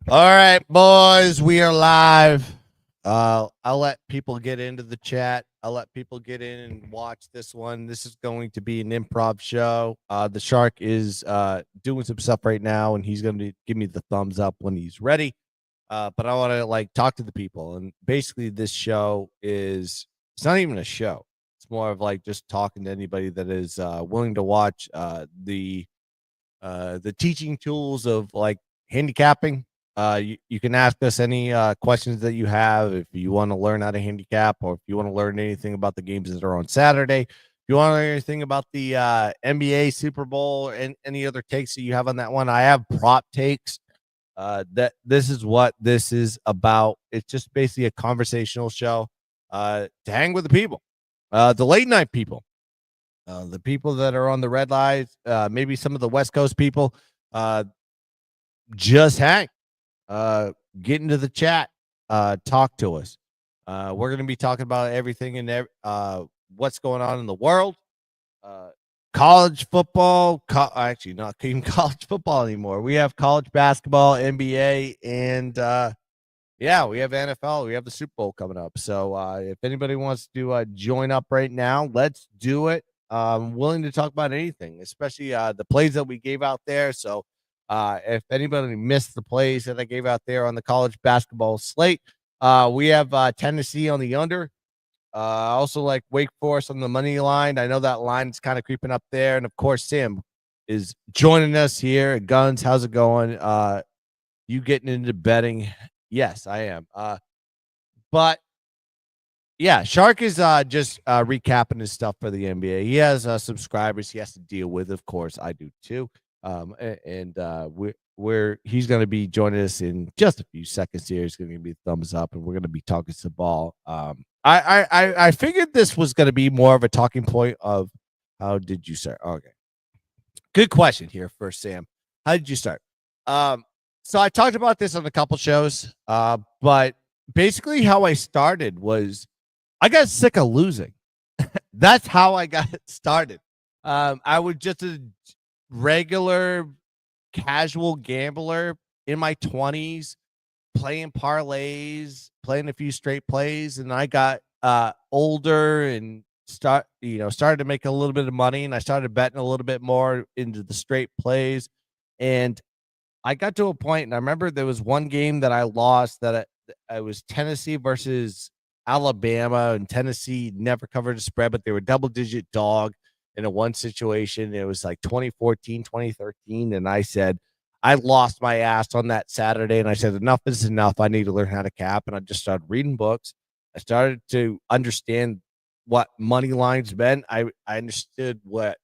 All right, boys, we are live. I'll let people get into the chat. I'll let people get in and watch this one. This is going to be an improv show. The shark is doing some stuff right now, and he's going to give me the thumbs up when he's ready. But I want to talk to the people, and basically, this show is it's not even a show. It's more of like just talking to anybody that is willing to watch the teaching tools of handicapping. You can ask us any questions that you have if you want to learn how to handicap, or if you want to learn anything about the games that are on Saturday. If you want to learn anything about the NBA, Super Bowl, and any other takes that you have on that one, I have prop takes. That this is what this is about. It's just basically a conversational show to hang with the people, the late night people, the people that are on the red lights, maybe some of the West Coast people. Uh, just hang, uh, get into the chat, talk to us. We're going to be talking about everything and what's going on in the world. Uh, College football, actually not even college football anymore. We have college basketball, NBA, and yeah, we have NFL. We have the Super Bowl coming up. So if anybody wants to join up right now, let's do it. I'm willing to talk about anything, especially the plays that we gave out there. So if anybody missed the plays that I gave out there on the college basketball slate, we have Tennessee on the under. I also like Wake Forest on the money line. I know that line is kind of creeping up there. And of course, Sam is joining us here at Guns. How's it going? You getting into betting? Yes, I am. But yeah, Shark is just recapping his stuff for the NBA. He has subscribers he has to deal with. Of course, I do too. And we're he's going to be joining us in just a few seconds here. He's going to give me a thumbs up, and we're going to be talking some ball. I figured this was going to be more of a talking point of how did you start? Okay, good question here first, Sam. How did you start? Um, so I talked about this on a couple shows, but basically how I started was I got sick of losing. That's how I got started. I was just a regular casual gambler in my 20s, playing parlays, playing a few straight plays, and I got older and started to make a little bit of money, and I started betting a little bit more into the straight plays. And I got to a point, and I remember there was one game that I lost that I was Tennessee versus Alabama, and Tennessee never covered a spread, but they were double digit dog in a one situation. It was like 2014, 2013. And I said, I lost my ass on that Saturday. And I said, enough is enough. I need to learn how to cap. And I just started reading books. I started to understand what money lines meant. I understood what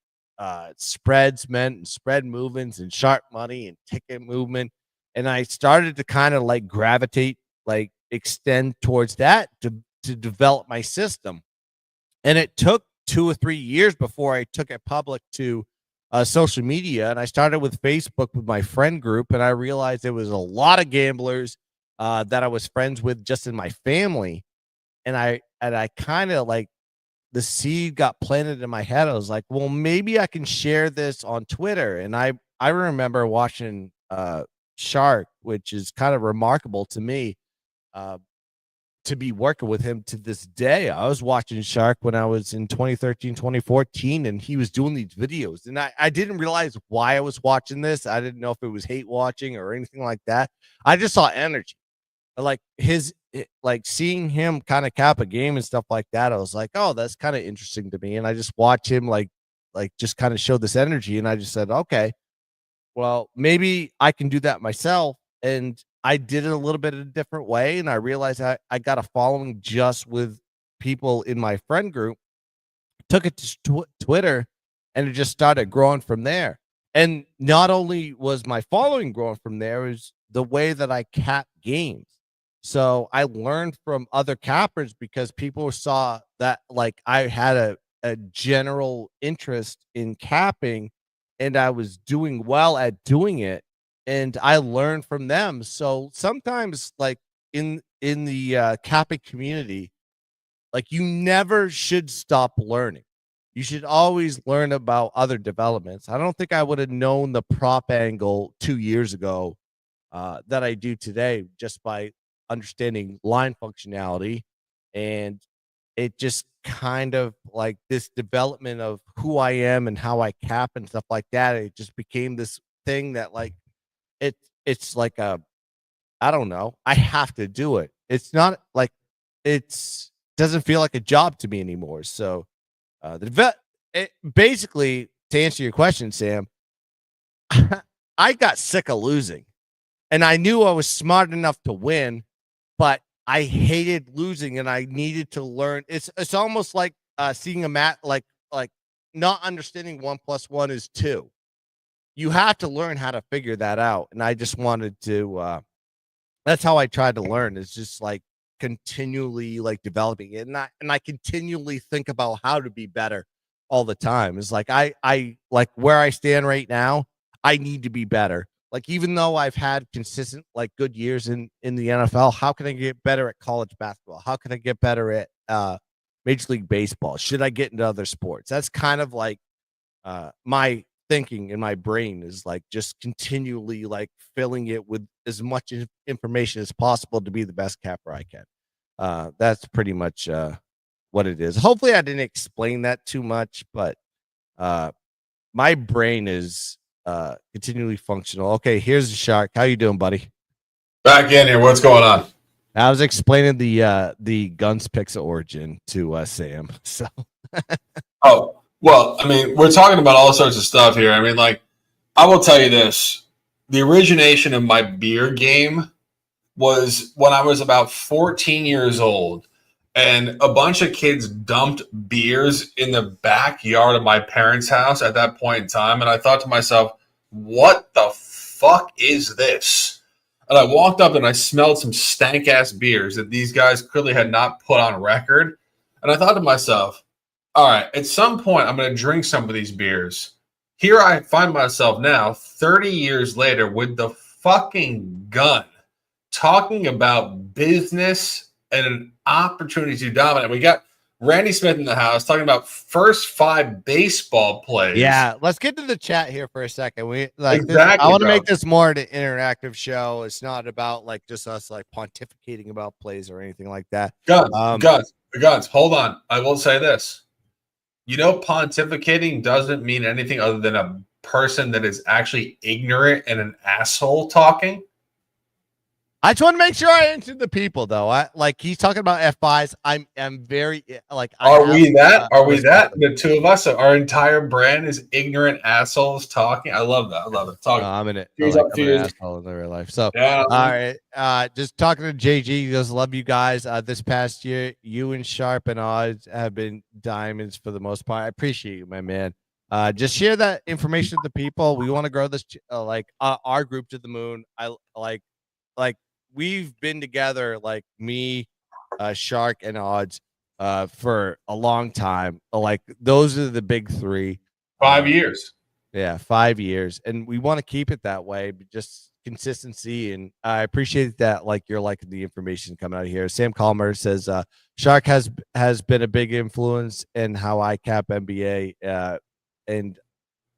spreads meant and spread movements and sharp money and ticket movement. And I started to kind of gravitate, extend towards that to develop my system. And it took 2 or 3 years before I took it public to social media. And I started with Facebook with my friend group. And I realized there was a lot of gamblers that I was friends with just in my family. And I kind of the seed got planted in my head. I was like, well, maybe I can share this on Twitter. And I remember watching Shark, which is kind of remarkable to me, uh, to be working with him to this day. I was watching Shark when I was in 2013, 2014, and he was doing these videos. And I didn't realize why I was watching this. I didn't know if it was hate watching or anything like that. I just saw energy. Like seeing him kind of cap a game and stuff like that. I was like, oh, that's kind of interesting to me. And I just watch him just kind of show this energy. And I just said, okay, well, maybe I can do that myself. And I did it a little bit in a different way. And I realized I got a following just with people in my friend group, took it to Twitter, and it just started growing from there. And not only was my following growing from there, is the way that I cap games. So I learned from other cappers because people saw that I had a general interest in capping, and I was doing well at doing it, and I learned from them. So sometimes in the capping community, you never should stop learning. You should always learn about other developments. I don't think I would have known the prop angle 2 years ago that I do today just by understanding line functionality. And it just kind of like this development of who I am and how I cap and stuff like that. It just became this thing that like it's like a I don't know. I have to do it. It's not like it's doesn't feel like a job to me anymore. So the vet it, basically to answer your question, Sam, I got sick of losing. And I knew I was smart enough to win, but I hated losing and I needed to learn. It's almost like seeing a mat like not understanding 1 + 1 is 2. You have to learn how to figure that out. And I just wanted to that's how I tried to learn is just like continually like developing it. And I continually think about how to be better all the time. It's like I like where I stand right now, I need to be better. Like even though I've had consistent like good years in the NFL, how can I get better at college basketball? How can I get better at Major League Baseball? Should I get into other sports? That's kind of like my thinking in my brain is like just continually like filling it with as much information as possible to be the best capper I can. That's pretty much what it is. Hopefully, I didn't explain that too much, but uh, my brain is continually functional. Okay, here's the shark. How you doing, buddy? Back in here. What's going on? I was explaining the Guns Pixel origin to Sam. So, Oh, well, I mean, we're talking about all sorts of stuff here. I mean, like, I will tell you this. The origination of my beer game was when I was about 14 years old, and a bunch of kids dumped beers in the backyard of my parents' house at that point in time. And I thought to myself, what the fuck is this? And I walked up and I smelled some stank ass beers that these guys clearly had not put on record. And I thought to myself, all right, at some point, I'm going to drink some of these beers. Here I find myself now, 30 years later, with the fucking gun, talking about business and an opportunity to dominate. We got Randy Smith in the house talking about first 5 baseball plays. yeah, let's get to the chat here for a second. We like Exactly, this, I want to bro. make this more an interactive show. It's not about like just us like pontificating about plays or anything like that. Guns. Hold on. I will say this. You know, pontificating doesn't mean anything other than a person that is actually ignorant and an asshole talking. I just want to make sure I answered the people though. I like he's talking about F5s. I'm very like Are we that? The two of us, our entire brand is ignorant assholes talking. I love that. Talking. I'm in it. I'm an asshole in real life. So yeah. All right. Just talking to JG. He goes, love you guys. This past year, you and Sharp and Odds have been diamonds for the most part. I appreciate you, my man. Just share that information with the people. We want to grow this our group to the moon. I like we've been together, like me, Shark, and Odds, for a long time. Like those are the big 3. 5 years. Yeah, 5 years, and we want to keep it that way. But just consistency, and I appreciate that. Like you're liking the information coming out of here. Sam Calmer says Shark has been a big influence in how I cap NBA,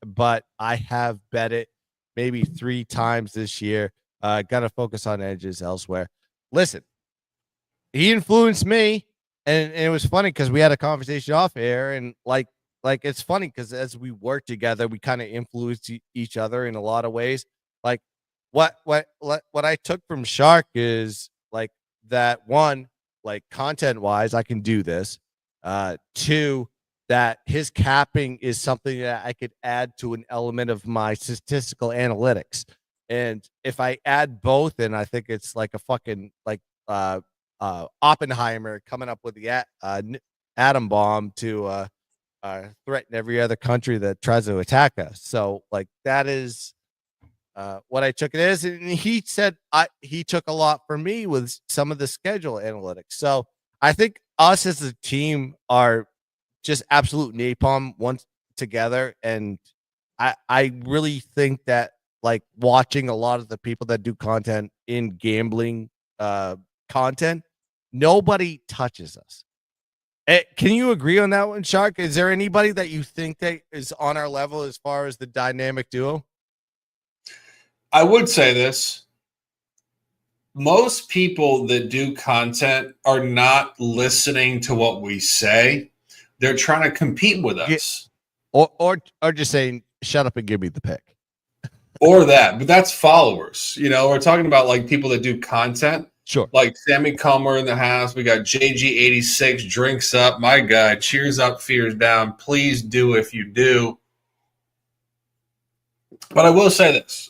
but I have bet it maybe 3 times this year. Gotta focus on edges elsewhere. Listen, he influenced me, and it was funny because we had a conversation off air, and like it's funny because as we work together, we kind of influence each other in a lot of ways. Like what I took from Shark is like that one, like content wise, I can do this. 2, that his capping is something that I could add to an element of my statistical analytics. And if I add both, and I think it's like a fucking like Oppenheimer coming up with the atom bomb to threaten every other country that tries to attack us. So like that is what I took it as. And he said he took a lot from me with some of the schedule analytics. So I think us as a team are just absolute napalm once together. And I really think that like watching a lot of the people that do content in gambling content, nobody touches us. Can you agree on that one, Shark? Is there anybody that you think that is on our level as far as the dynamic duo? I would say this. most people that do content are not listening to what we say. They're trying to compete with Yeah. us. Or just saying, shut up and give me the pick. Or that, but that's followers. We're talking about like people that do content. Sure. Like Sammy Comer in the house. We got JG86 drinks up. My God, cheers up, fears down. Please do if you do. But I will say this.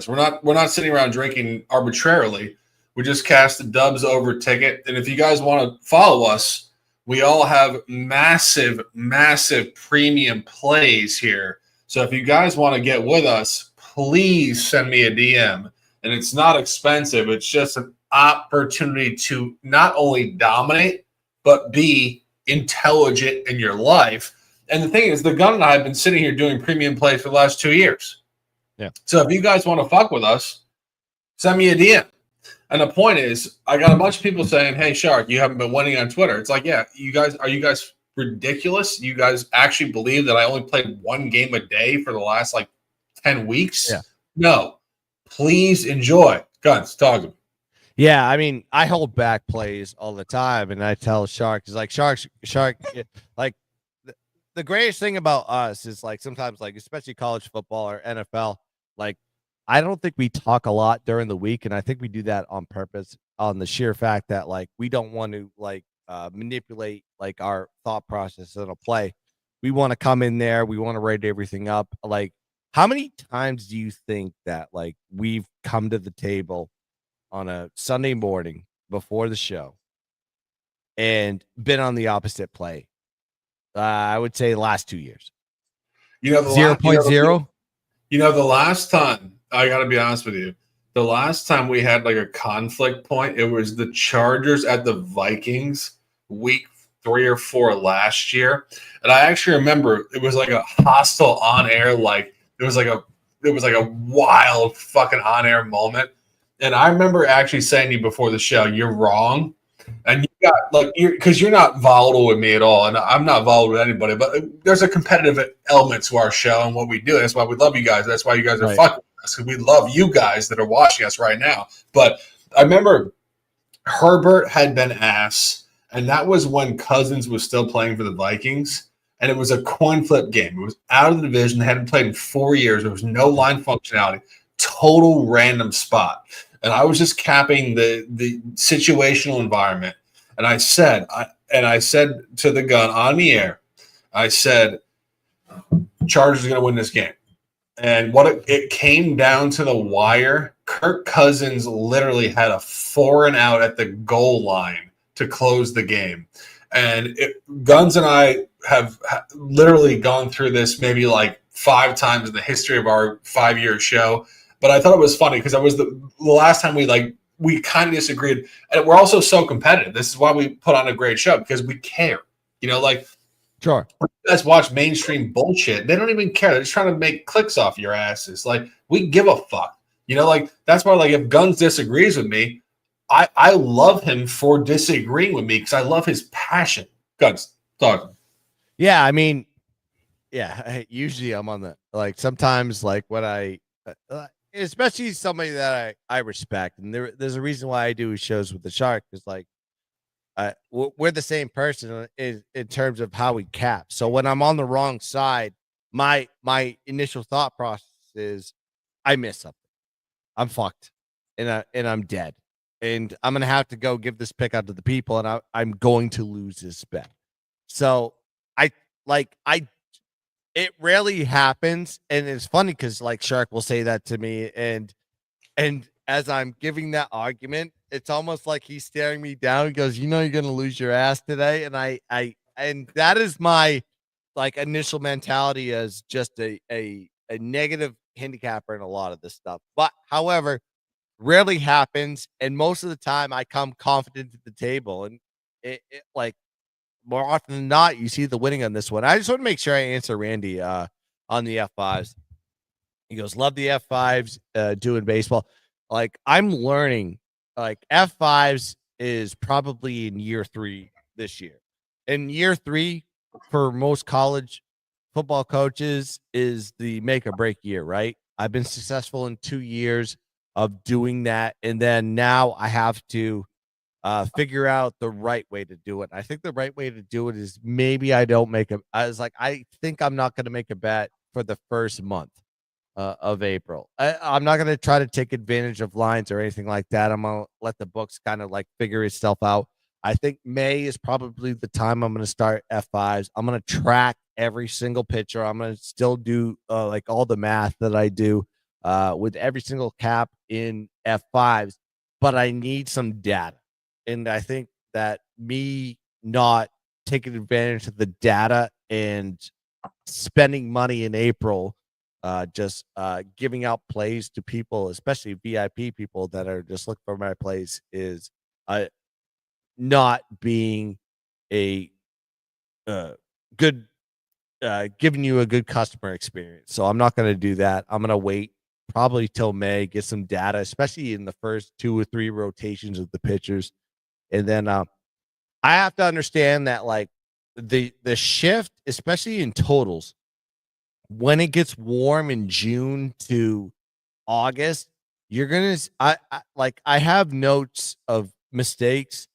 We're not sitting around drinking arbitrarily. We just cast the Dubs over ticket. And if you guys want to follow us, we all have massive, massive premium plays here. So if you guys want to get with us, please send me a DM. And it's not expensive. It's just an opportunity to not only dominate, but be intelligent in your life. And the thing is, the Gun and I have been sitting here doing premium plays for the last 2 years. Yeah. So if you guys want to fuck with us, send me a DM. And the point is, I got a bunch of people saying, "Hey, Shark, you haven't been winning on Twitter." It's like, yeah, you guys ridiculous? You guys actually believe that I only played one game a day for the last like 10 weeks? Yeah. No. Please enjoy. Guns, talk to me. Yeah, I mean, I hold back plays all the time, and I tell Shark, is like Shark, like the greatest thing about us is like sometimes, like especially college football or NFL, like I don't think we talk a lot during the week, and I think we do that on purpose, on the sheer fact that like we don't want to like manipulate like our thought process in a play. We want to come in there, we want to write everything up. Like, how many times do you think that like we've come to the table on a Sunday morning before the show and been on the opposite play? I would say the last 2 years. You know, the 0.0. The last time, I got to be honest with you, the last time we had like a conflict point, it was the Chargers at the Vikings week 3 or 4 last year. And I actually remember it was like a hostile on air, like it was like a wild fucking on air moment. And I remember actually saying to you before the show, "You're wrong." And you got like because you're not volatile with me at all, and I'm not volatile with anybody. But there's a competitive element to our show and what we do. That's why we love you guys. That's why you guys are Right. fucking with us, because we love you guys that are watching us right now. But I remember Herbert had been ass, and that was when Cousins was still playing for the Vikings, and it was a coin flip game. It was out of the division. They hadn't played in 4 years. There was no line functionality. Total random spot. And I was just capping the situational environment. And I said to the Gun on the air, I said, Chargers are going to win this game. And what it came down to the wire, Kirk Cousins literally had a 4 and out at the goal line to close the game. And Guns and I have literally gone through this maybe like 5 times in the history of our 5-year show. But I thought it was funny because that was the last time we kind of disagreed. And we're also so competitive. This is why we put on a great show, because we care. Like, Sure. when you guys watch mainstream bullshit, they don't even care. They're just trying to make clicks off your asses. Like, we give a fuck. Like, that's why, like, if Guns disagrees with me, I love him for disagreeing with me because I love his passion. Guns, talk. Yeah, I mean, yeah, usually I'm on the like sometimes like when I especially somebody that I respect, and there's a reason why I do shows with the Shark is like we're the same person in terms of how we cap. So when I'm on the wrong side, my initial thought process is I miss something. I'm fucked, and I'm dead, and I'm gonna have to go give this pick out to the people, and I'm going to lose this bet. So it rarely happens, and it's funny because like Shark will say that to me, and as I'm giving that argument, it's almost like he's staring me down. He goes, "You're gonna lose your ass today," and that is my like initial mentality as just a negative handicapper in a lot of this stuff. But however, rarely happens, and most of the time I come confident to the table, and it like more often than not, you see the winning on this one. I just want to make sure I answer Randy on the F5s. He goes, love the F5s doing baseball. Like, I'm learning, like, F5s is probably in year 3 this year. And year 3 for most college football coaches is the make or break year, right? I've been successful in 2 years. of doing that. And then now I have to figure out the right way to do it. I think the right way to do it is maybe I don't make a. I was like, I think I'm not going to make a bet for the first month of April. I'm not going to try to take advantage of lines or anything like that. I'm going to let the books kind of like figure itself out. I think May is probably the time I'm going to start F5s. I'm going to track every single pitcher. I'm going to still do like all the math that I do with every single cap in F5s, but I need some data. And I think that me not taking advantage of the data and spending money in April, just giving out plays to people, especially VIP people that are just looking for my plays, is not being a good, giving you a good customer experience. So I'm not going to do that. I'm going to wait probably till May, get some data, especially in the first 2 or 3 rotations of the pitchers. And then I have to understand that like the shift, especially in totals, when it gets warm in June to August, you're gonna. I have notes of mistakes.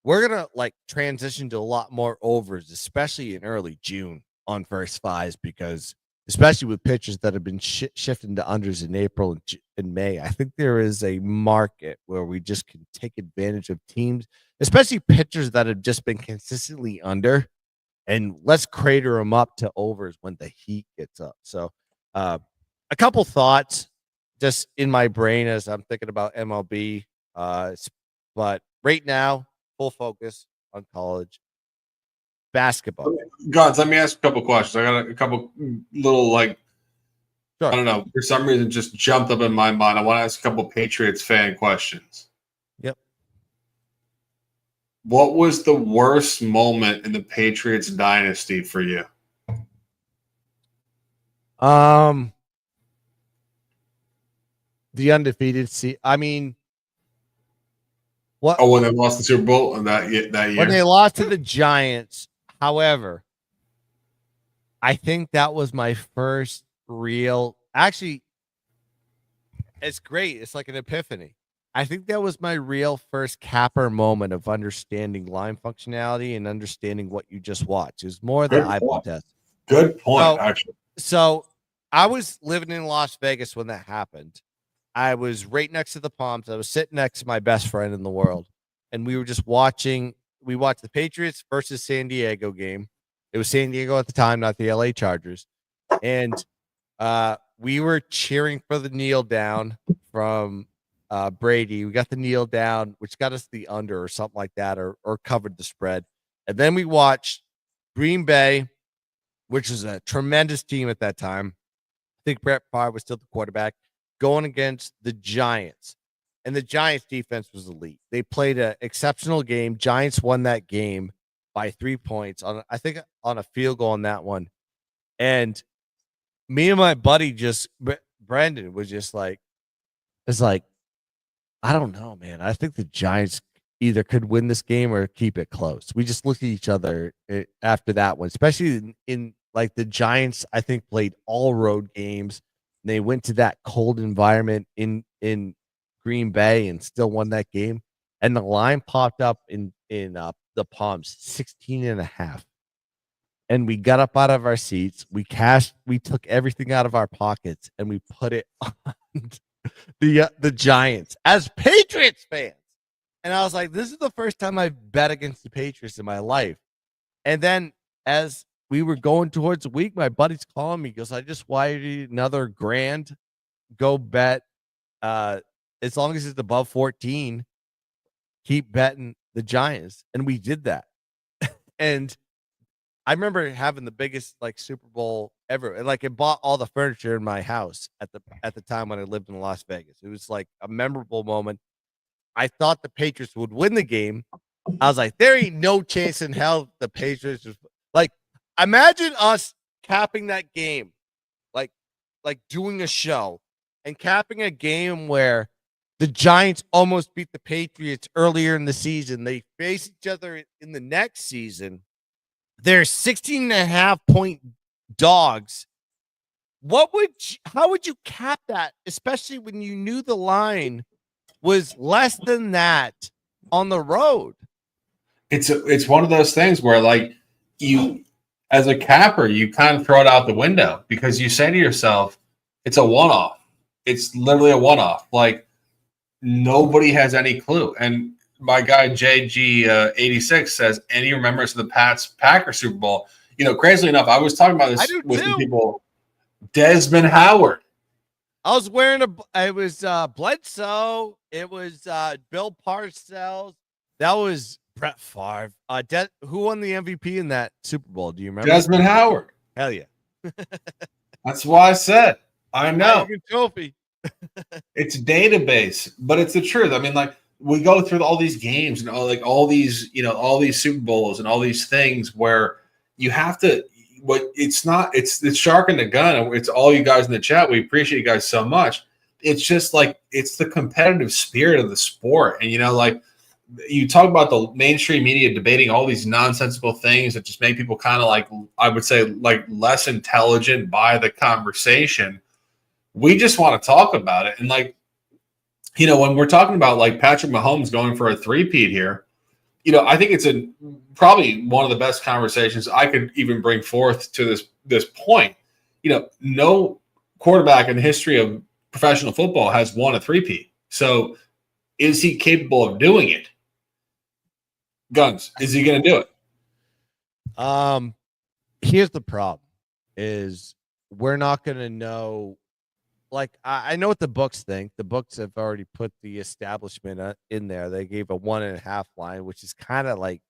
We're gonna like transition to a lot more overs, especially in early June on first fives, because especially with pitchers that have been shifting to unders in April and May, I think there is a market where we just can take advantage of teams, especially pitchers that have just been consistently under, and let's crater them up to overs when the heat gets up. So, a couple thoughts just in my brain as I'm thinking about MLB, but right now, full focus on college basketball. Gods, let me ask a couple questions. I got a couple little like Sure. I don't know, for some reason just jumped up in my mind. I want to ask a couple Patriots fan questions. Yep. What was the worst moment in the Patriots dynasty for you? The undefeated I mean, what? Oh, when they lost the Super Bowl that year. When they lost to the Giants. However, I think that was my first real. Actually, it's great. It's like an epiphany. I think that was my real first capper moment of understanding line functionality and understanding what you just watched. It was more the eyeball test. Good point, actually. So I was living in Las Vegas when that happened. I was right next to the Palms. I was sitting next to my best friend in the world, and we were just watching. We watched the Patriots versus San Diego game. It was San Diego at the time, not the LA Chargers. And we were cheering for the kneel down from Brady. We got the kneel down, which got us the under or something like that, or covered the spread. And then we watched Green Bay, which was a tremendous team at that time. I think Brett Favre was still the quarterback, going against the Giants. And the Giants defense was elite. They played an exceptional game. Giants won that game by 3 points on a field goal on that one. And me and my buddy Brandon was just like, it's like, I don't know, man. I think the Giants either could win this game or keep it close. We just looked at each other after that one, especially in like the Giants, I think played all road games. They went to that cold environment in Green Bay and still won that game. And the line popped up in the Palms 16.5. And we got up out of our seats. We took everything out of our pockets and we put it on the Giants as Patriots fans. And I was like, this is the first time I've bet against the Patriots in my life. And then as we were going towards the week, my buddy's calling me. He goes, I just wired you another grand. Go bet. As long as it's above 14, keep betting the Giants. And we did that. And I remember having the biggest like Super Bowl ever. And like it bought all the furniture in my house at the time when I lived in Las Vegas. It was like a memorable moment. I thought the Patriots would win the game. I was like, there ain't no chance in hell the Patriots was like, imagine us capping that game, like doing a show and capping a game where the Giants almost beat the Patriots earlier in the season. They face each other in the next season. They're 16.5 point dogs how would you cap that, especially when you knew the line was less than that on the road? It's one of those things where like you as a capper, you kind of throw it out the window because you say to yourself, it's a one-off. It's literally a one-off. Like nobody has any clue. And my guy JG86 says, any remembrance of the Packers Super Bowl? You know, crazily enough, I was talking about this with some people. Desmond Howard. I was wearing it was Bledsoe. It was Bill Parcells. That was Brett Favre. Who won the MVP in that Super Bowl? Do you remember? Desmond Howard. Hell yeah. That's why I said. I know. Trophy. It's database, but it's the truth. I mean, like we go through all these games and all these Super Bowls and all these things where you have to. What it's not. It's shark in the gun. It's all you guys in the chat. We appreciate you guys so much. It's just like it's the competitive spirit of the sport, and like you talk about the mainstream media debating all these nonsensical things that just make people kind of like, I would say, like less intelligent by the conversation. We just want to talk about it. And like, when we're talking about like Patrick Mahomes going for a three-peat here, I think it's probably one of the best conversations I could even bring forth to this point. No quarterback in the history of professional football has won a three-peat. So is he capable of doing it? Guns, is he going to do it? Here's the problem: is we're not going to know. Like I know what the books think. The books have already put the establishment in there. They gave a 1.5 line, which is kind of like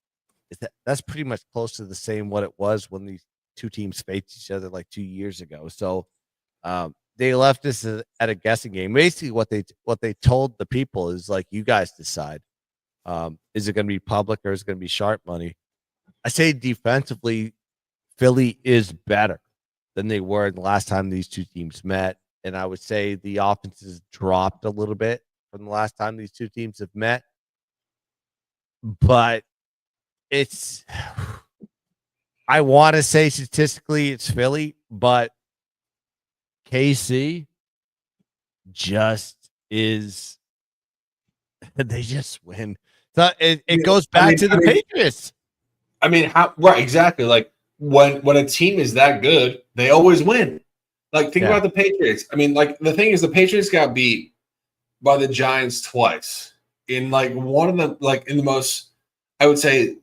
that's pretty much close to the same what it was when these two teams faced each other like 2 years ago. So they left us at a guessing game. Basically, what they told the people is like, you guys decide. Is it going to be public or is it going to be sharp money? I say defensively, Philly is better than they were the last time these two teams met. And I would say the offense has dropped a little bit from the last time these two teams have met. But I want to say statistically it's Philly, but KC just is, they just win. So it goes back to the Patriots. I mean, right, exactly. Like when a team is that good, they always win. Like, think about the Patriots. I mean, like, the thing is, the Patriots got beat by the Giants twice in, like, one of the, like, in the most, I would say,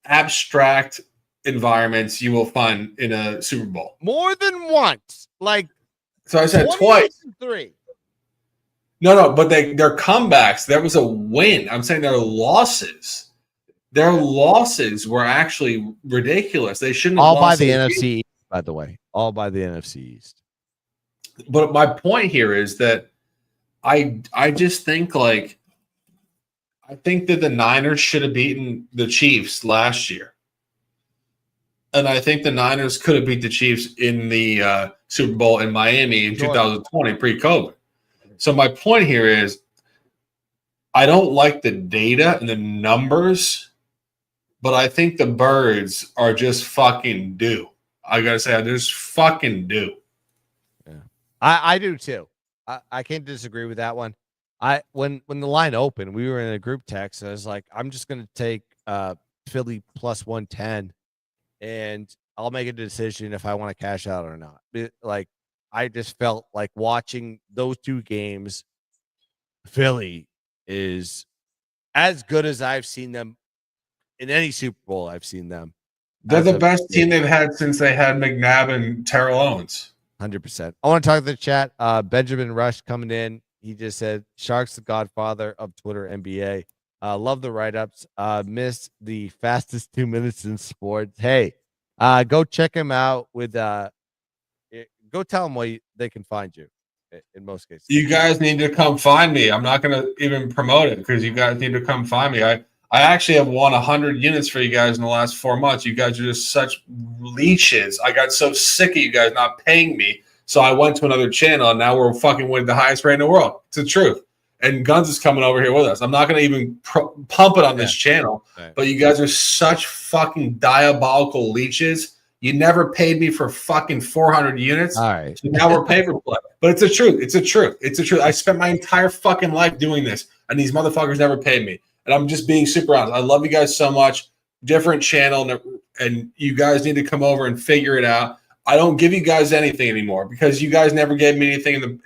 abstract environments you will find in a Super Bowl. More than once. Like, so I said twice. 3. No, but their comebacks, there was a win. I'm saying their losses. Their losses were actually ridiculous. They shouldn't have all by the NFC. By the way, all by the NFC East. But my point here is that I just think I think that the Niners should have beaten the Chiefs last year. And I think the Niners could have beat the Chiefs in the Super Bowl in Miami in 2020 pre-COVID. So my point here is I don't like the data and the numbers, but I think the Birds are just fucking due. I gotta say, I just fucking do. Yeah, I do too. I can't disagree with that one. When the line opened, we were in a group text. I was like, I'm just gonna take Philly plus 110, and I'll make a decision if I want to cash out or not. Like, I just felt like watching those two games. Philly is as good as I've seen them in any Super Bowl I've seen them. They're the best team they've had since they had McNabb and Terrell Owens. 100%. I want to talk to the chat. Benjamin Rush coming in. He just said, Shark's the godfather of Twitter NBA. Love the write-ups. Miss the fastest 2 minutes in sports. Hey, go check him out with go tell them where they can find you in most cases. You guys need to come find me. I'm not going to even promote it because you guys need to come find me. I actually have won 100 units for you guys in the last 4 months. You guys are just such leeches. I got so sick of you guys not paying me. So I went to another channel, and now we're fucking winning the highest rate in the world. It's the truth. And Guns is coming over here with us. I'm not going to even pump it on this channel. Right. But you guys are such fucking diabolical leeches You never paid me for fucking 400 units. All right. So now we're pay for play. But it's the truth. It's the truth. It's the truth. I spent my entire fucking life doing this, and these motherfuckers never paid me. And I'm just being super honest. I love you guys so much. Different channel, and you guys need to come over and figure it out. I don't give you guys anything anymore because you guys never gave me anything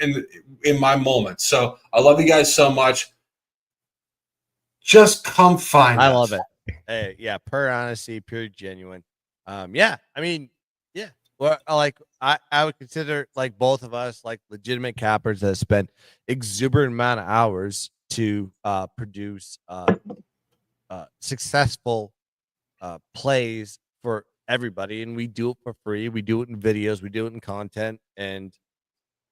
in my moments. So I love you guys so much. Just come find us. I love it. Hey, yeah, pure honesty, pure genuine. Yeah, I mean, yeah. Well, I would consider like both of us like legitimate cappers that spend exuberant amount of hours to produce successful plays for everybody, and we do it for free. We do it in videos, we do it in content, and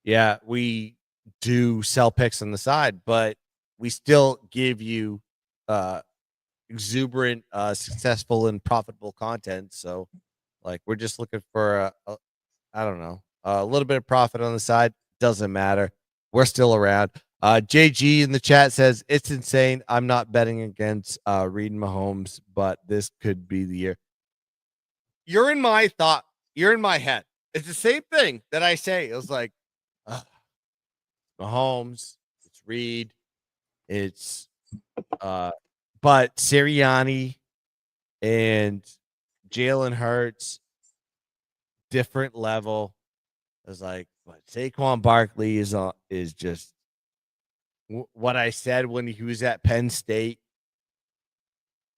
yeah, we do sell picks on the side, but we still give you exuberant, successful, and profitable content. So, like, we're just looking for I don't know, a little bit of profit on the side. Doesn't matter. We're still around. JG in the chat says it's insane. I'm not betting against Reed and Mahomes, but this could be the year. You're in my thought. You're in my head. It's the same thing that I say. It was like Mahomes. It's Reed. It's but Sirianni and Jalen Hurts, different level. I was like, but Saquon Barkley is just what I said when he was at Penn State.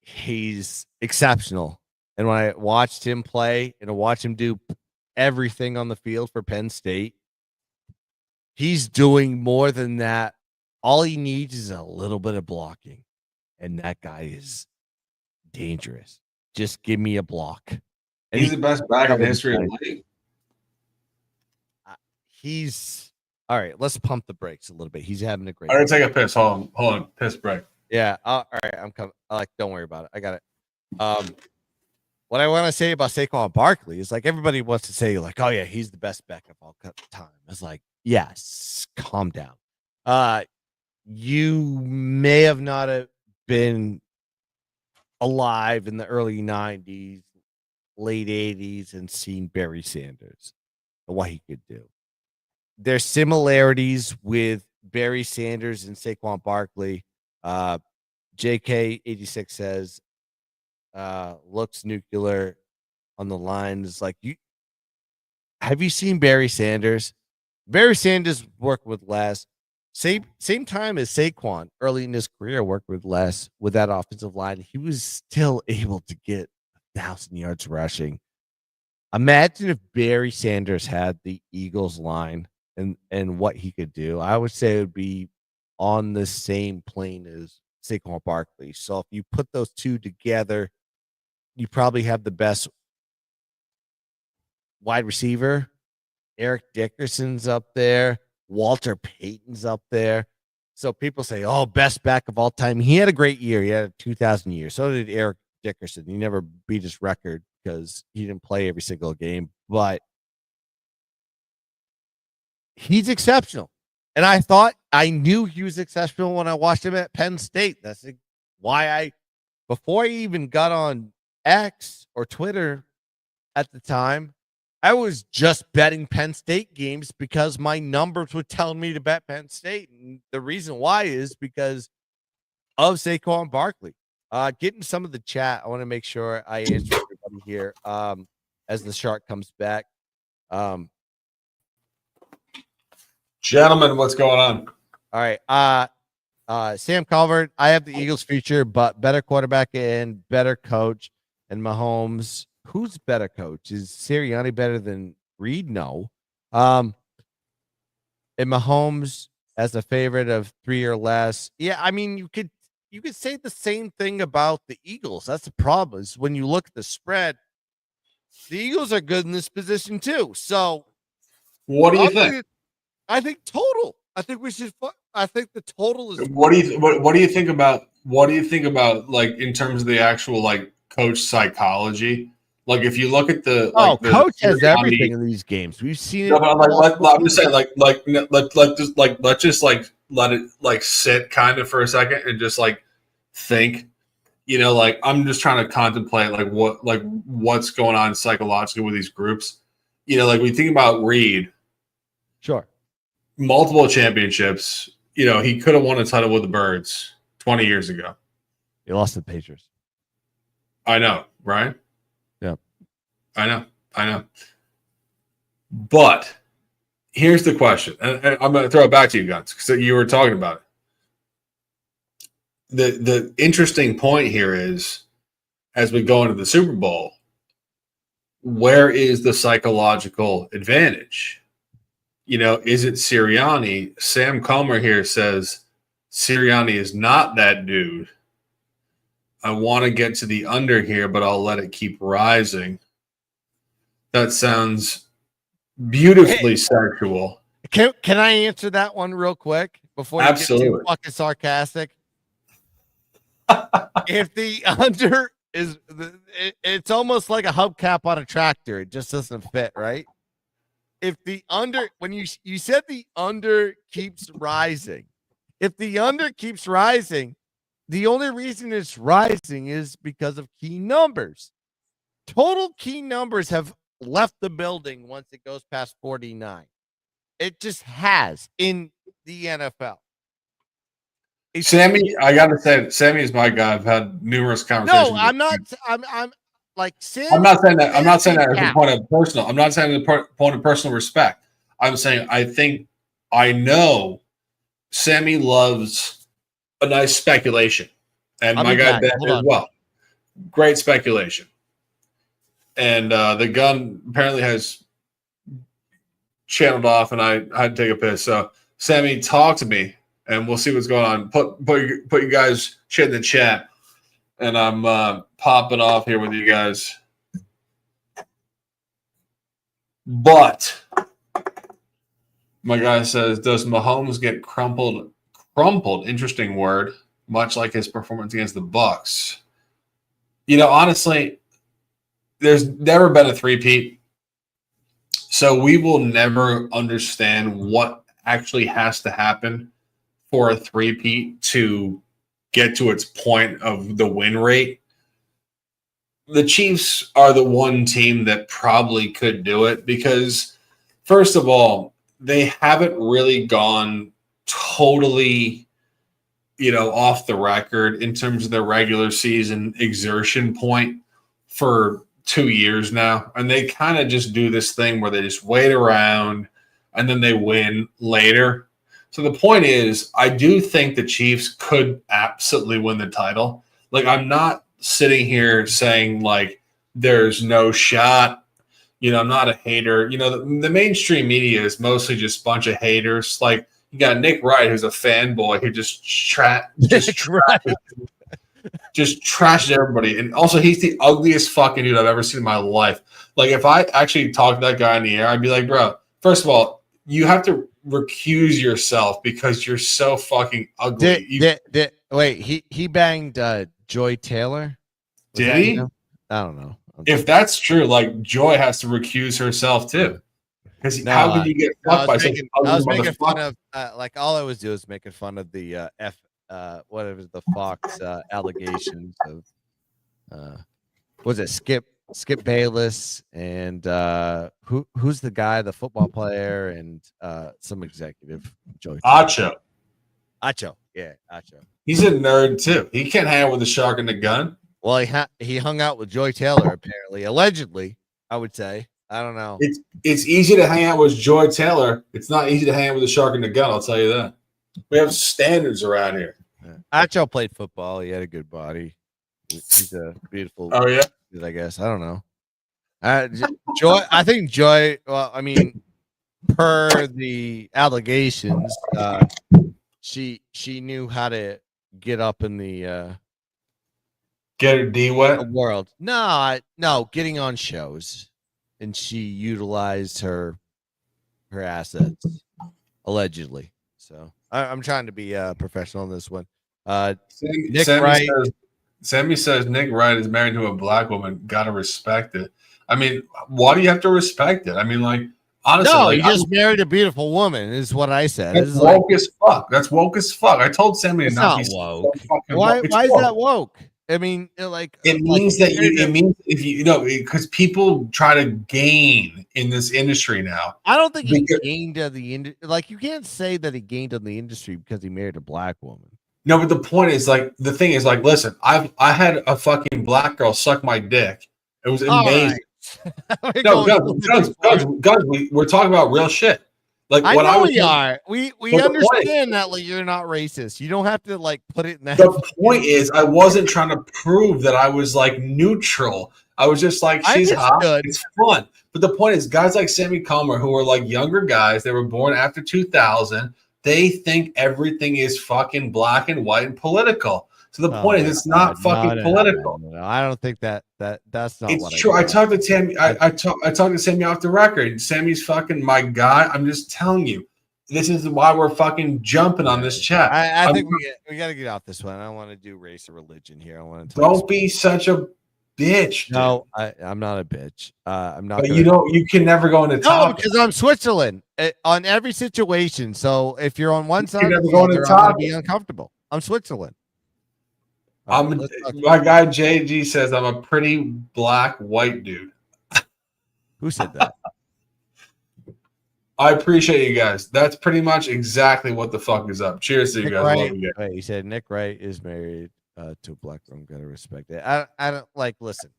He's exceptional. And when I watched him play and I watched him do everything on the field for Penn State, he's doing more than that. All he needs is a little bit of blocking. And that guy is dangerous. Just give me a block. And he's the best back in the history of the league. He's all right. Let's pump the brakes a little bit. He's having a great. All right, take a piss. Hold on. Piss break. Yeah. All right. I'm coming. Don't worry about it. I got it. What I want to say about Saquon Barkley is like everybody wants to say like, oh yeah, he's the best back of all time. It's like, yes, calm down. You may have not have been alive in the early 90s, late 80s, and seen Barry Sanders and what he could do. There's similarities with Barry Sanders and Saquon Barkley. JK86 says, looks nuclear on the line. Is like, have you seen Barry Sanders? Barry Sanders worked with Les. Same time as Saquon early in his career worked with Les with that offensive line. He was still able to get 1,000 yards rushing. Imagine if Barry Sanders had the Eagles line and what he could do. I would say it would be on the same plane as Saquon Barkley. So if you put those two together, you probably have the best wide receiver. Eric Dickerson's up there. Walter Payton's up there. So people say, oh, best back of all time. He had a great year. He had a 2,000 year. So did Eric Dickerson. He never beat his record because he didn't play every single game. But he's exceptional. And I knew he was exceptional when I watched him at Penn State. That's why before I even got on X or Twitter at the time, I was just betting Penn State games because my numbers would tell me to bet Penn State. And the reason why is because of Saquon Barkley. Getting some of the chat, I want to make sure I answer everybody here as the shark comes back. Gentlemen, what's going on? All right. Sam Calvert, I have the Eagles future, but better quarterback and better coach. And Mahomes, who's better coach? Is Sirianni better than Reed? No. And Mahomes as a favorite of 3 or less. Yeah, I mean, you could say the same thing about the Eagles. That's the problem is when you look at the spread, the Eagles are good in this position too. So what do you think? I think total. I think we should. I think the total is. What do you think about like in terms of the actual like coach psychology? Like if you look at the coach has everything in these games. We've seen it. No, I'm just saying let's just let it like sit kind of for a second and just like think. like I'm just trying to contemplate what's going on psychologically with these groups. Like we think about Reed, Sure, multiple championships. He could have won a title with the Birds 20 years ago. he lost to the Patriots. I know, right? Yeah, I know. But here's the question, and I'm going to throw it back to you guys because you were talking about it. The interesting point here is, as we go into the Super Bowl, where is the psychological advantage? Is it Sirianni? Sam Comer here says Sirianni is not that dude. I want to get to the under here, but I'll let it keep rising. That sounds beautifully sexual. Can I answer that one real quick before you get too fucking sarcastic? If the under is, it's almost like a hubcap on a tractor. It just doesn't fit, right? If the under, when you said the under keeps rising, if the under keeps rising, the only reason it's rising is because of key numbers. Total key numbers have left the building once it goes past 49. It just has in the NFL. Sammy, I gotta say, Sammy is my guy. I've had numerous conversations. No, I'm not. I'm like Sam. I'm not saying that. I'm not saying that as a point of personal. I'm not saying the point of personal respect. I'm saying I know Sammy loves a nice speculation, and my guy Ben as well. Great speculation, and the gun apparently has channeled off, and I had to take a piss. So Sammy, talk to me, and we'll see what's going on. Put you guys shit in the chat, and I'm popping off here with you guys. But my guy says, does Mahomes get crumpled? Interesting word. Much like his performance against the Bucs. Honestly, there's never been a three-peat. So we will never understand what actually has to happen for a three-peat to get to its point of the win rate. The Chiefs are the one team that probably could do it because, first of all, they haven't really gone totally, off the record in terms of their regular season exertion point for 2 years now. And they kind of just do this thing where they just wait around and then they win later. So the point is, I do think the Chiefs could absolutely win the title. Like, I'm not sitting here saying, like, there's no shot. I'm not a hater. The mainstream media is mostly just a bunch of haters. Like, you got Nick Wright, who's a fanboy who just trashes everybody. And also, he's the ugliest fucking dude I've ever seen in my life. Like, if I actually talked to that guy in the air, I'd be like, bro, first of all, you have to recuse yourself because you're so fucking ugly. Wait, he banged Joy Taylor? Did he? I don't know. If that's true, like, Joy has to recuse herself too. Because how can you get fucked by such I was making fun of like all I was doing was making fun of the whatever the Fox allegations of was it Skip Bayless and who's the guy, the football player and some executive, Joey Acho. Yeah, Acho. He's a nerd too. He can't hang out with the shark and the gun. Well, he hung out with Joy Taylor apparently, allegedly. I would say. I don't know. It's easy to hang out with Joy Taylor. It's not easy to hang out with the shark and the gun. I'll tell you that. We have standards around here. Acho played football. He had a good body. He's a beautiful. Oh yeah. I guess I don't know. Joy. I think Joy. Well, I mean, per the allegations, she knew how to get up in the get her D wet world. No, getting on shows, and she utilized her assets allegedly. So I'm trying to be professional in this one. Nick Wright. Sammy says Nick Wright is married to a black woman. Gotta respect it. I mean, why do you have to respect it? I mean, like, honestly, no, he just married a beautiful woman. Is what I said. That's woke as fuck. That's woke as fuck. I told Sammy it's not be woke. Why is that woke? I mean, like It means that it means if you know because people try to gain in this industry now. I don't think he Because, gained on the like you can't say that he gained on the industry because he married a black woman. no, but the point is like the thing is like, listen, I had a fucking black girl suck my dick. It was amazing. Right. No, guys, we're talking about real shit. Like I what I know was we are. We understand that like you're not racist. You don't have to like put it in that. The point is, I wasn't trying to prove that I was like neutral. I was just like, she's hot. It's fun. But the point is, guys like Sammy Comer, who are like younger guys, they were born after 2000. They think everything is fucking black and white and political. So the point is, it's not fucking political. No, I don't think that's not. It's true. I talked to Sammy. I talked to Sammy off the record. Sammy's fucking my guy. I'm just telling you. This is why we're fucking jumping on this chat. I think we got to get off this one. I don't want to do race or religion here. I want to. Don't be such a bitch. Dude. No, I'm not a bitch. I'm not. But you can never go into topic. because I'm Switzerland on every situation. So if you're on one side, never go into I'm gonna be uncomfortable. I'm Switzerland. My guy JG says I'm a pretty black white dude. Who said that? I appreciate you guys. That's pretty much exactly what the fuck is up. Cheers to you guys. Love you guys. He said Nick Wright is married to a black girl. I'm gonna respect it. I don't like. Listen,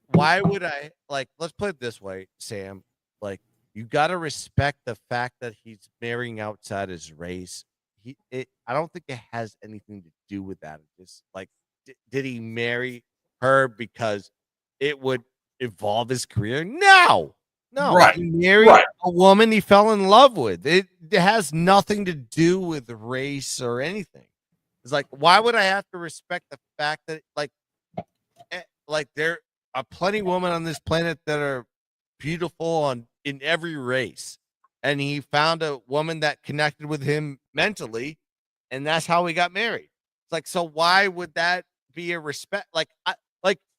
why would I like? Let's put it this way, Sam. Like, you got to respect the fact that he's marrying outside his race. I don't think it has anything to do with that. It's just like, did he marry her because it would evolve his career? No. Right. He married a woman he fell in love with. It has nothing to do with race or anything. It's like, why would I have to respect the fact that like there are plenty of women on this planet that are beautiful in every race, and he found a woman that connected with him mentally, and that's how he got married. It's like, so why would that be a respect? Like,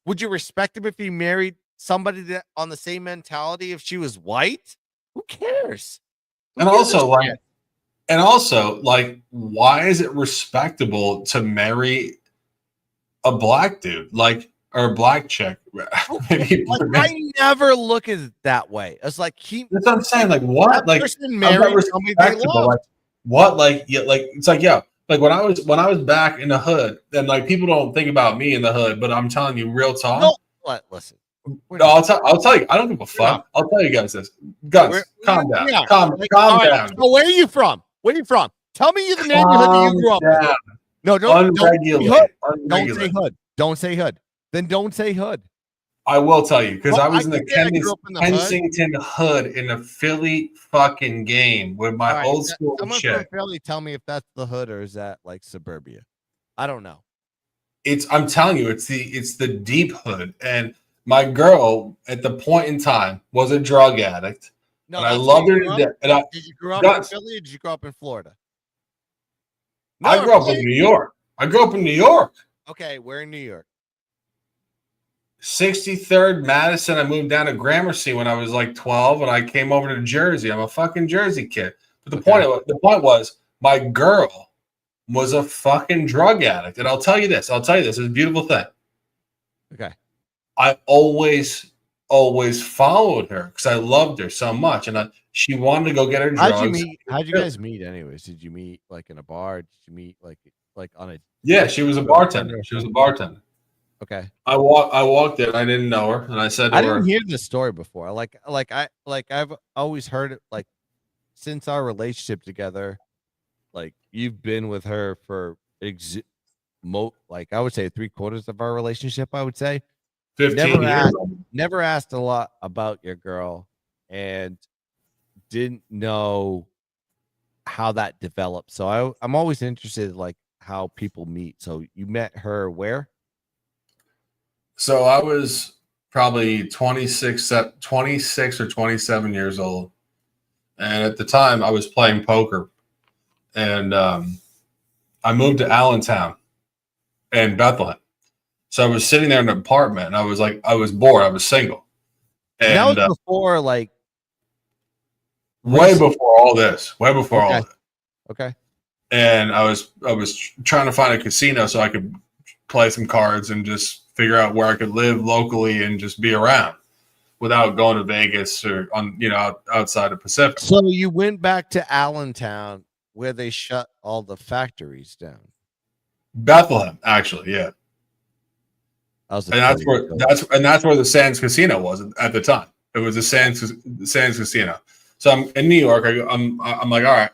would you respect him if he married somebody that on the same mentality if she was white? Who cares? And also, why is it respectable to marry a black dude, like, or a black chick? I never look at it that way. It's like that's what I'm saying. Like, what? Like, married somebody they love. Like, what? Like, yeah, like it's like, yeah. Like when I was back in the hood, and like people don't think about me in the hood, but I'm telling you, real talk. No, what? Listen. No, I'll tell you. I don't give a fuck. I'll tell you guys this. Guys, calm down. Yeah. Calm down. So where are you from? Where are you from? Tell me the neighborhood that you grew up in. No, don't say hood. Don't say hood. Then don't say hood. I will tell you because I was in the Kensington hood in a Philly fucking game with my old school shit. Philly, tell me if that's the hood or is that like suburbia? I don't know. I'm telling you, it's the deep hood. And my girl at the point in time was a drug addict. No, and I loved her to death. Did you grow up in Philly or did you grow up in Florida? No, I grew up in New York. Okay, where in New York? 63rd Madison. I moved down to Gramercy when I was like 12, and I came over to Jersey. I'm a fucking Jersey kid. But the point was, my girl was a fucking drug addict, and I'll tell you this. It's a beautiful thing. Okay. I always followed her because I loved her so much, and she wanted to go get her drugs. How'd you guys meet, anyways? Did you meet like in a bar? Did you meet like on a? Yeah, she was a bartender. Okay. I walked in. I didn't know her, and I said to her, I didn't hear this story before. I've always heard it like since our relationship together. Like you've been with her for I would say 3/4 of our relationship. I would say 15 years. Never asked a lot about your girl, and didn't know how that developed. So I'm always interested like how people meet. So you met her where? So I was probably 26 or 27 years old. And at the time I was playing poker. And I moved to Allentown in Bethlehem. So I was sitting there in an apartment and I was bored. I was single. And that was before like way before all this. All this. Okay. And I was trying to find a casino so I could play some cards and just figure out where I could live locally and just be around without going to Vegas or outside of Pacific. So you went back to Allentown where they shut all the factories down. Bethlehem, actually, yeah. And that's where the Sands Casino was at the time. It was the Sands Casino. So I'm in New York. I'm like, all right,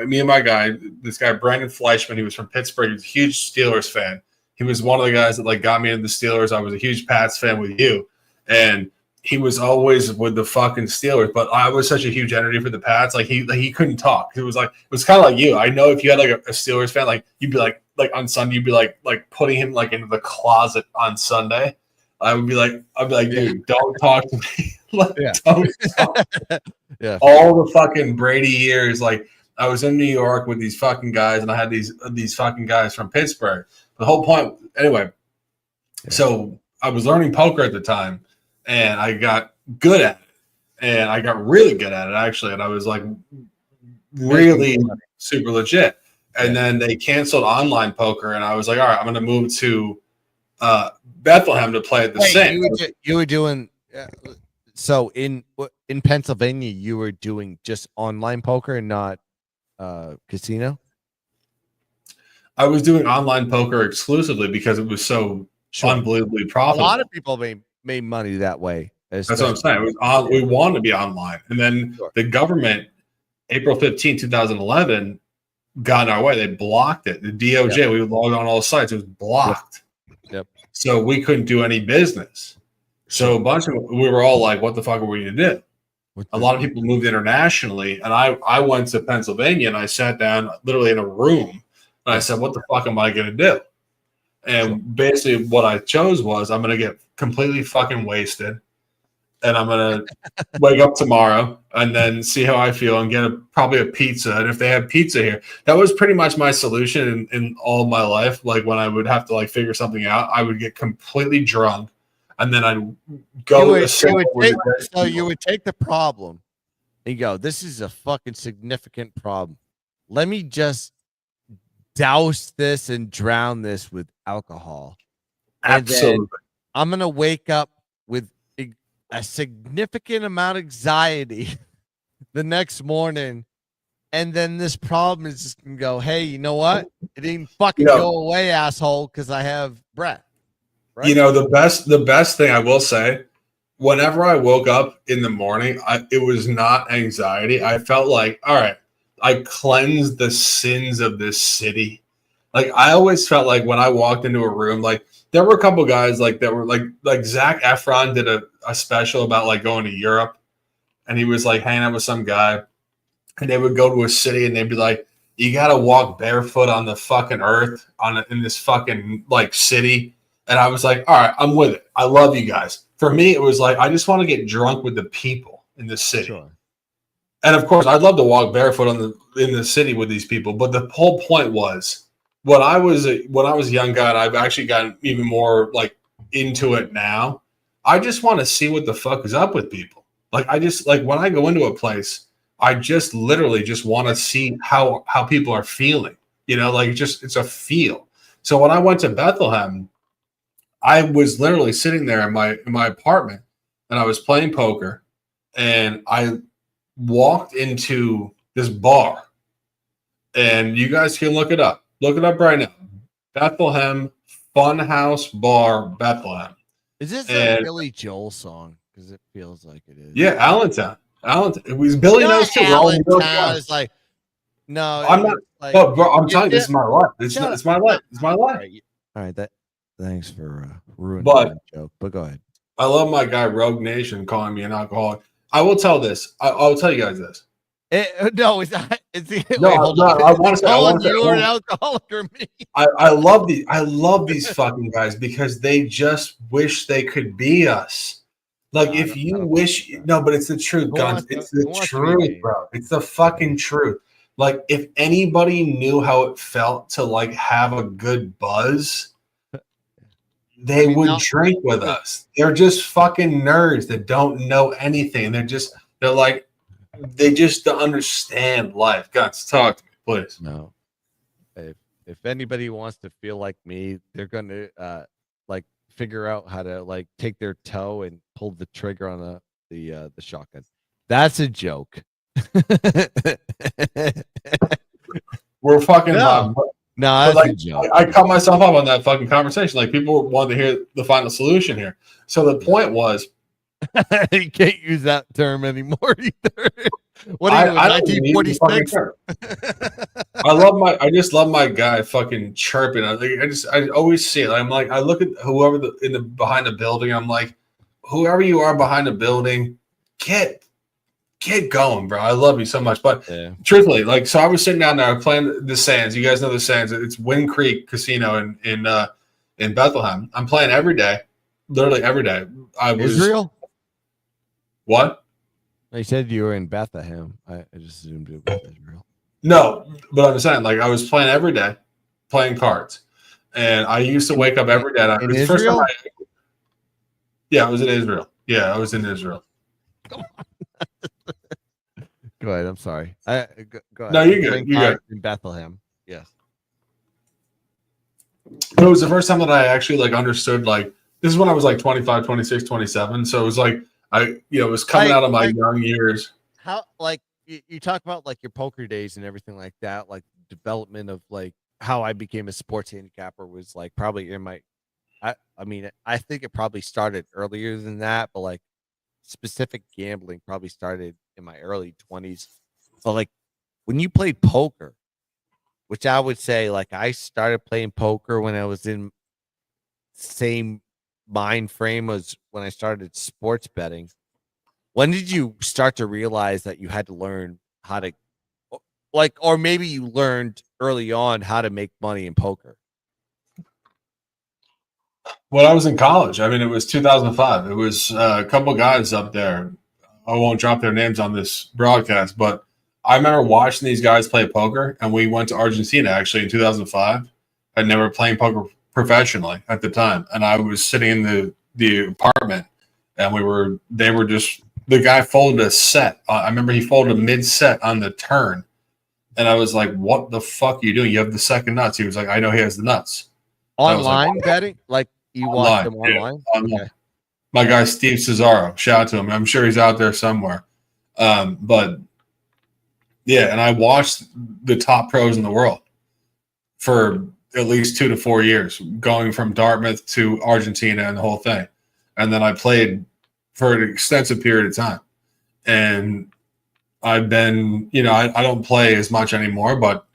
me and my guy, this guy Brandon Fleischman, he was from Pittsburgh. He was a huge Steelers fan. He was one of the guys that like got me into the Steelers. I was a huge Pats fan with you, and he was always with the fucking Steelers. But I was such a huge entity for the Pats. Like he couldn't talk. It was kind of like you. I know if you had like a Steelers fan, like you'd be like on Sunday, you'd be like putting him like into the closet on Sunday. I'd be like, dude, don't talk to me. Don't talk. Yeah. All the fucking Brady years, like I was in New York with these fucking guys, and I had these fucking guys from Pittsburgh. The whole point, anyway. Yeah. So I was learning poker at the time, and I got good at it, and I got really good at it actually, and I was like really super legit. And then they canceled online poker, and I was like, all right, I'm going to move to Bethlehem to play at the same. You were doing so in Pennsylvania. You were doing just online poker and not casino. I was doing online poker exclusively because it was so unbelievably profitable. A lot of people made money that way. That's what I'm saying. We wanted to be online, and then the government, April 15, 2011. Got in our way. They blocked it. The DOJ, we would log on all sites. It was blocked. Yep. So we couldn't do any business. So we were all like, what the fuck are we going to do? A lot of people moved internationally. And I went to Pennsylvania and I sat down literally in a room and I said, what the fuck am I going to do? And basically what I chose was I'm going to get completely fucking wasted. And I'm going to wake up tomorrow and then see how I feel and get probably a pizza. And if they have pizza here, that was pretty much my solution in all of my life. Like when I would have to like figure something out, I would get completely drunk and then I'd go. You would take the problem and you go, this is a fucking significant problem. Let me just douse this and drown this with alcohol. Absolutely. I'm going to wake up with a significant amount of anxiety the next morning, and then this problem is just gonna go, hey, you know what? It didn't fucking go away, asshole, because I have breath. Right? The best thing I will say, whenever I woke up in the morning, it was not anxiety. I felt like, all right, I cleansed the sins of this city. Like I always felt like when I walked into a room, like there were a couple guys like that were like Zac Efron did a special about like going to Europe, and he was like hanging out with some guy, and they would go to a city and they'd be like, you got to walk barefoot on the fucking earth in this fucking like city. And I was like, all right, I'm with it. I love you guys. For me, it was like, I just want to get drunk with the people in the city. Sure. And of course, I'd love to walk barefoot in the city with these people. But the whole point was, when I was a young guy, and I've actually gotten even more like into it now, I just want to see what the fuck is up with people. Like I just like when I go into a place, I just literally just want to see how people are feeling. You know, like it's a feel. So when I went to Bethlehem, I was literally sitting there in my apartment and I was playing poker, and I walked into this bar, and you guys can look it up. Look it up right now. Bethlehem Funhouse Bar, Bethlehem. Is this a Billy Joel song? Because it feels like it is. Yeah, Allentown. It was Billy knows too. Allentown is like, no, I'm not. Like, no, bro, I'm telling you, this is my life. It's my life. It's my life. All right. Thanks for ruining that joke. But go ahead. I love my guy Rogue Nation calling me an alcoholic. I will tell this. I'll tell you guys this. No, it's not. I want to say you're an alcoholic or me. I love these fucking guys because they just wish they could be us. Like if you wish, no, but it's the truth, Guns. It's the truth, bro. It's the fucking truth. Like if anybody knew how it felt to like have a good buzz, they would drink with us. They're just fucking nerds that don't know anything. They just don't understand life. Guns, talk to me, please. No. Hey, if anybody wants to feel like me, they're gonna like figure out how to like take their toe and pull the trigger on the shotgun. That's a joke. We're fucking No, no, but that's like a joke. I cut myself up on that fucking conversation. Like people wanted to hear the final solution here. So the point was, You can't use that term anymore either. What are you in I don't even use the fucking 1946? term. I just love my guy fucking chirping. I always see it. I'm like, I look at whoever behind the building. I'm like, whoever you are behind the building, get going, bro. I love you so much. But Yeah. truthfully, like, so I was sitting down there playing the Sands. You guys know the Sands. It's Wind Creek Casino in Bethlehem. I'm playing every day, literally every day. I was Israel? what? They said you were in Bethlehem. I just assumed it was Israel. No, but I'm saying like I was playing every day, playing cards, and I used to wake up every day. In Israel? Yeah, I was in Israel. Yeah, I was in Israel. Go ahead. I'm sorry. Go ahead. No, you're good. You're good. In Bethlehem. Yes. It was the first time that I actually like understood like this is when I was like 25, 26, 27. So it was like it was coming out of my young years. How like you talk about like your poker days and everything like that, like development of like how I became a sports handicapper was like probably in my I mean, I think it probably started earlier than that, but like specific gambling probably started in my early 20s. But like when you played poker, which I would say like I started playing poker when I was in same mind frame as when I started sports betting. When did you start to realize that you had to learn how to like or maybe you learned early on how to make money in poker? When I was in college, I mean, it was 2005. It was a couple guys up there. I won't drop their names on this broadcast, but I remember watching these guys play poker, and we went to Argentina actually in 2005. I'd never playing poker professionally at the time, and I was sitting in the apartment, and they were just the guy folded a set. I remember he folded a mid set on the turn, and I was like, "What the fuck are you doing? You have the second nuts." He was like, "I know he has the nuts." Online betting? Like you watch them online? Yeah, online. Okay. My guy Steve Cesaro, shout out to him. I'm sure he's out there somewhere. But yeah, and I watched the top pros in the world for at least 2 to 4 years, going from Dartmouth to Argentina and the whole thing. And then I played for an extensive period of time. And I've been, I don't play as much anymore, but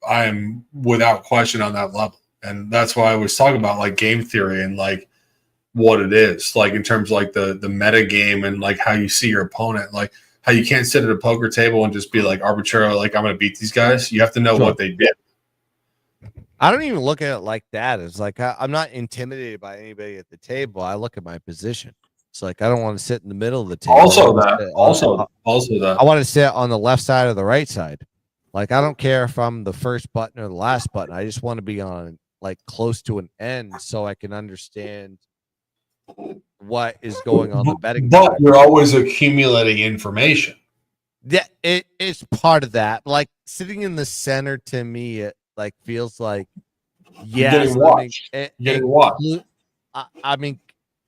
I am without question on that level. And that's why I was talking about like game theory and like what it is, like in terms of like the meta game and like how you see your opponent, like how you can't sit at a poker table and just be like arbitrary, like I'm going to beat these guys. You have to know what they did. I don't even look at it like that. It's like I'm not intimidated by anybody at the table. I look at my position. It's like I don't want to sit in the middle of the table. Also that. I want to sit on the left side or the right side. Like I don't care if I'm the first button or the last button. I just want to be on like close to an end so I can understand what is going on the betting. But you're always accumulating information. Yeah, it is part of that. Like sitting in the center to me, it like feels like getting watched. Getting watched. I mean,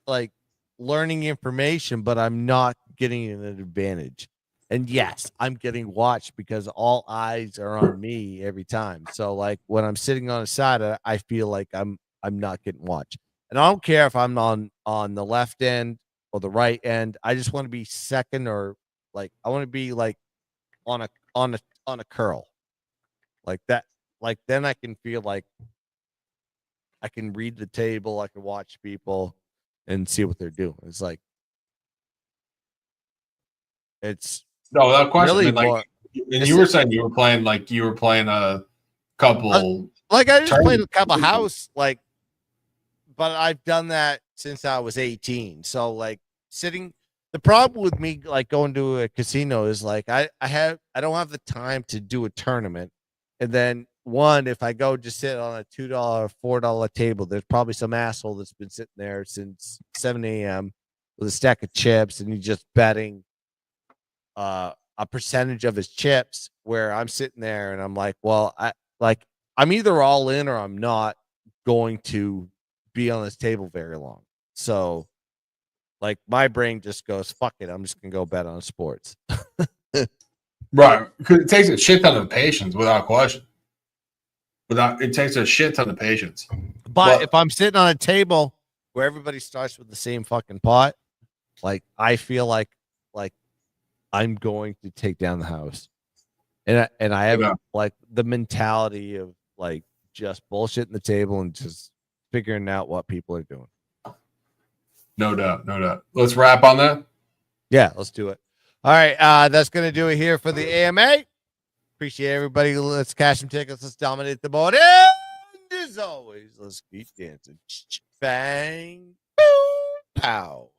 like learning information, but I'm not getting an advantage. And yes, I'm getting watched because all eyes are on me every time. So like when I'm sitting on the side, I feel like I'm not getting watched. And I don't care if I'm on the left end or the right end. I just want to be second or like I want to be like on a curl. Like that. Like then I can feel like I can read the table, I can watch people and see what they're doing. It's like it's no, that question. Really I mean, like, and you were saying you were playing a couple. Like I just played a couple house, like, but I've done that since I was 18. So like sitting. The problem with me like going to a casino is like I don't have the time to do a tournament, and then one if I go just sit on a $2, $4 table, there's probably some asshole that's been sitting there since 7 a.m. with a stack of chips, and he's just betting a percentage of his chips. Where I'm sitting there and I'm like, well, I'm either all in or I'm not going to be on this table very long. So, like, my brain just goes, fuck it. I'm just going to go bet on sports. Right. Because it takes a shit ton of patience without question. It takes a shit ton of patience. But if I'm sitting on a table where everybody starts with the same fucking pot, like, I feel like I'm going to take down the house. And I have like the mentality of like just bullshitting the table and just figuring out what people are doing. No doubt. No doubt. Let's wrap on that. Yeah, let's do it. All right. That's going to do it here for the AMA. Appreciate everybody. Let's cash some tickets. Let's dominate the board. And as always, let's keep dancing. Bang. Boom. Pow.